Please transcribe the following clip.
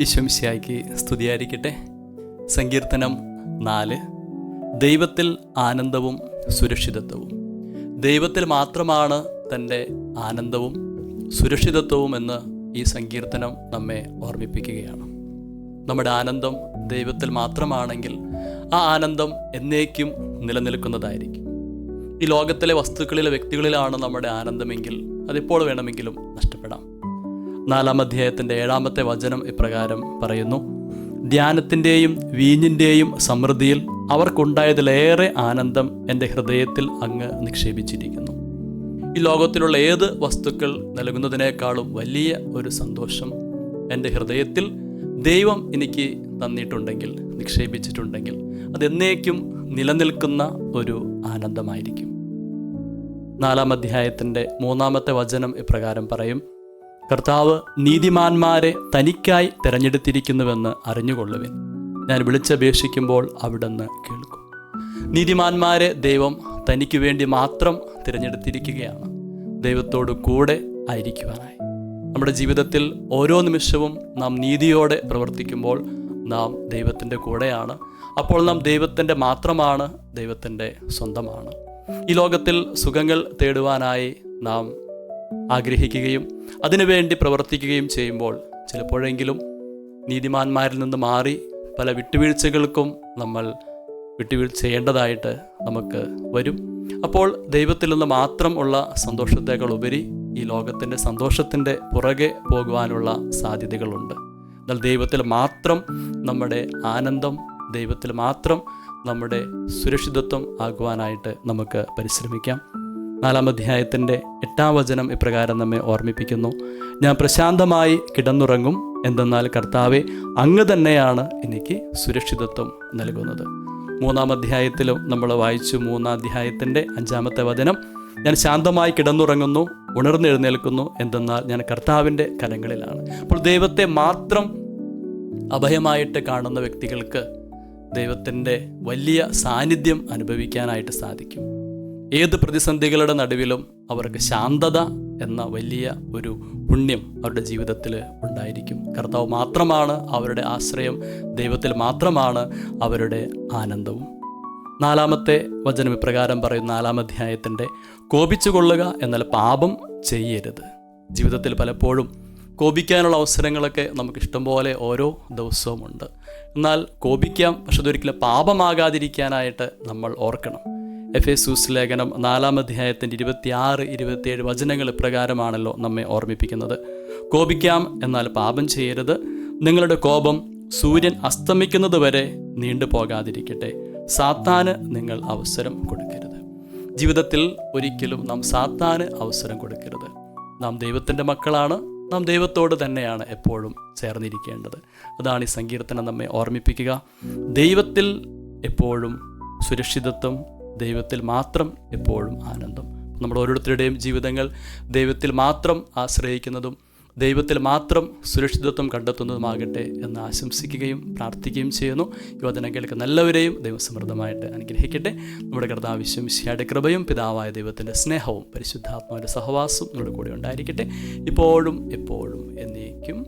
ഈശോമിശിഹായ്ക്ക് സ്തുതിയായിരിക്കട്ടെ. സങ്കീർത്തനം 4. ദൈവത്തിൽ ആനന്ദവും സുരക്ഷിതത്വവും. ദൈവത്തിൽ മാത്രമാണ് തൻ്റെ ആനന്ദവും സുരക്ഷിതത്വവും എന്ന് ഈ സങ്കീർത്തനം നമ്മെ ഓർമ്മിപ്പിക്കുകയാണ്. നമ്മുടെ ആനന്ദം ദൈവത്തിൽ മാത്രമാണെങ്കിൽ ആ ആനന്ദം എന്നേക്കും നിലനിൽക്കുന്നതായിരിക്കും. ഈ ലോകത്തിലെ വസ്തുക്കളിലെ വ്യക്തികളിലാണ് നമ്മുടെ ആനന്ദമെങ്കിൽ അതെപ്പോൾ വേണമെങ്കിലും നഷ്ടപ്പെടാം. 4-ാം അധ്യായത്തിൻ്റെ 7-ാമത്തെ വചനം ഇപ്രകാരം പറയുന്നു: ധ്യാനത്തിൻ്റെയും വീഞ്ഞിൻ്റെയും സമൃദ്ധിയിൽ അവർക്കുണ്ടായതിലേറെ ആനന്ദം എൻ്റെ ഹൃദയത്തിൽ അങ്ങ് നിക്ഷേപിച്ചിരിക്കുന്നു. ഈ ലോകത്തിലുള്ള ഏത് വസ്തുക്കൾ നൽകുന്നതിനേക്കാളും വലിയ ഒരു സന്തോഷം എൻ്റെ ഹൃദയത്തിൽ ദൈവം എനിക്ക് തന്നിട്ടുണ്ടെങ്കിൽ, നിക്ഷേപിച്ചിട്ടുണ്ടെങ്കിൽ അതെന്നേക്കും നിലനിൽക്കുന്ന ഒരു ആനന്ദമായിരിക്കും. 4-ാം അധ്യായത്തിൻ്റെ 3-ാമത്തെ വചനം ഇപ്രകാരം പറയും: കർത്താവ് നീതിമാന്മാരെ തനിക്കായി തിരഞ്ഞെടുത്തിരിക്കുന്നുവെന്ന് അറിഞ്ഞുകൊള്ളുവിൻ. ഞാൻ വിളിച്ചപേക്ഷിക്കുമ്പോൾ അവിടുന്ന് കേൾക്കും. നീതിമാന്മാരെ ദൈവം തനിക്ക് വേണ്ടി മാത്രം തിരഞ്ഞെടുത്തിരിക്കുകയാണ്, ദൈവത്തോട് കൂടെ ആയിരിക്കുവാനായി. നമ്മുടെ ജീവിതത്തിൽ ഓരോ നിമിഷവും നാം നീതിയോടെ പ്രവർത്തിക്കുമ്പോൾ നാം ദൈവത്തിൻ്റെ കൂടെയാണ്. അപ്പോൾ നാം ദൈവത്തിൻ്റെ മാത്രമാണ്, ദൈവത്തിൻ്റെ സ്വന്തമാണ്. ഈ ലോകത്തിൽ സുഖങ്ങൾ തേടുവാനായി നാം ആഗ്രഹിക്കുകയും അതിനുവേണ്ടി പ്രവർത്തിക്കുകയും ചെയ്യുമ്പോൾ ചിലപ്പോഴെങ്കിലും നീതിമാന്മാരിൽ നിന്ന് മാറി പല വിട്ടുവീഴ്ചകൾക്കും നമ്മൾ ചെയ്യേണ്ടതായിട്ട് നമുക്ക് വരും. അപ്പോൾ ദൈവത്തിൽ നിന്ന് മാത്രം ഉള്ള സന്തോഷത്തേക്കാൾ ഉപരി ഈ ലോകത്തിൻ്റെ സന്തോഷത്തിൻ്റെ പുറകെ പോകുവാനുള്ള സാധ്യതകളുണ്ട്. എന്നാൽ ദൈവത്തിൽ മാത്രം നമ്മുടെ ആനന്ദം, ദൈവത്തിൽ മാത്രം നമ്മുടെ സുരക്ഷിതത്വം ആകുവാനായിട്ട് നമുക്ക് പരിശ്രമിക്കാം. 4-ാം അധ്യായത്തിൻ്റെ 8-ാം വചനം ഇപ്രകാരം നമ്മെ ഓർമ്മിപ്പിക്കുന്നു: ഞാൻ പ്രശാന്തമായി കിടന്നുറങ്ങും, എന്തെന്നാൽ കർത്താവെ അങ്ങ് തന്നെയാണ് എനിക്ക് സുരക്ഷിതത്വം നൽകുന്നത്. 3-ാം അധ്യായത്തിലും നമ്മൾ വായിച്ചു. 3-ാം അധ്യായത്തിൻ്റെ 5-ാമത്തെ വചനം: ഞാൻ ശാന്തമായി കിടന്നുറങ്ങുന്നു, ഉണർന്നെഴുന്നേൽക്കുന്നു, എന്തെന്നാൽ ഞാൻ കർത്താവിൻ്റെ കരങ്ങളിലാണ്. അപ്പോൾ ദൈവത്തെ മാത്രം അഭയമായിട്ട് കാണുന്ന വ്യക്തികൾക്ക് ദൈവത്തിൻ്റെ വലിയ സാന്നിധ്യം അനുഭവിക്കാനായിട്ട് സാധിക്കും. ഏത് പ്രതിസന്ധികളുടെ നടുവിലും അവർക്ക് ശാന്തത എന്ന വലിയ ഒരു പുണ്യം അവരുടെ ജീവിതത്തിൽ ഉണ്ടായിരിക്കും. കർത്താവ് മാത്രമാണ് അവരുടെ ആശ്രയം, ദൈവത്തിൽ മാത്രമാണ് അവരുടെ ആനന്ദവും. 4-ാമത്തെ വചനം ഇപ്രകാരം പറയും. 4-ാം അധ്യായത്തിൻ്റെ: കോപിച്ചുകൊള്ളുക എന്നാൽ പാപം ചെയ്യരുത്. ജീവിതത്തിൽ പലപ്പോഴും കോപിക്കാനുള്ള അവസരങ്ങളൊക്കെ നമുക്ക് ഇഷ്ടംപോലെ ഓരോ ദിവസവും ഉണ്ട്. എന്നാൽ കോപിക്കാം, പക്ഷെ അതൊരിക്കലും പാപമാകാതിരിക്കാനായിട്ട് നമ്മൾ ഓർക്കണം. എഫേസ്യൂസ് ലേഖനം 4-ാം അധ്യായത്തിൻ്റെ 26-27 വചനങ്ങൾ ഇപ്രകാരമാണല്ലോ നമ്മെ ഓർമ്മിപ്പിക്കുന്നത്: കോപിക്കാം എന്നാൽ പാപം ചെയ്യരുത്. നിങ്ങളുടെ കോപം സൂര്യൻ അസ്തമിക്കുന്നത് വരെ നീണ്ടു പോകാതിരിക്കട്ടെ. സാത്താന് നിങ്ങൾ അവസരം കൊടുക്കരുത്. ജീവിതത്തിൽ ഒരിക്കലും നാം സാത്താന് അവസരം കൊടുക്കരുത്. നാം ദൈവത്തിൻ്റെ മക്കളാണ്. നാം ദൈവത്തോട് തന്നെയാണ് എപ്പോഴും ചേർന്നിരിക്കേണ്ടത്. അതാണ് ഈ സങ്കീർത്തനം നമ്മെ ഓർമ്മിപ്പിക്കുക. ദൈവത്തിൽ എപ്പോഴും സുരക്ഷിതത്വം, ദൈവത്തിൽ മാത്രം എപ്പോഴും ആനന്ദം. നമ്മുടെ ഓരോരുത്തരുടെയും ജീവിതങ്ങൾ ദൈവത്തിൽ മാത്രം ആശ്രയിക്കുന്നതും ദൈവത്തിൽ മാത്രം സുരക്ഷിതത്വം കണ്ടെത്തുന്നതുമാകട്ടെ എന്ന് ആശംസിക്കുകയും പ്രാർത്ഥിക്കുകയും ചെയ്യുന്നു. ഈ വചനം കേൾക്കുന്ന എല്ലാവരെയും ദൈവം സമൃദ്ധമായിട്ട് അനുഗ്രഹിക്കട്ടെ. നമ്മുടെ കർത്താവ് ഈശോമിശിഹായുടെ കൃപയും പിതാവായ ദൈവത്തിൻ്റെ സ്നേഹവും പരിശുദ്ധാത്മാവിൻ്റെ സഹവാസവും നമ്മുടെ കൂടെ ഉണ്ടായിരിക്കട്ടെ, ഇപ്പോഴും എപ്പോഴും എന്നേക്കും.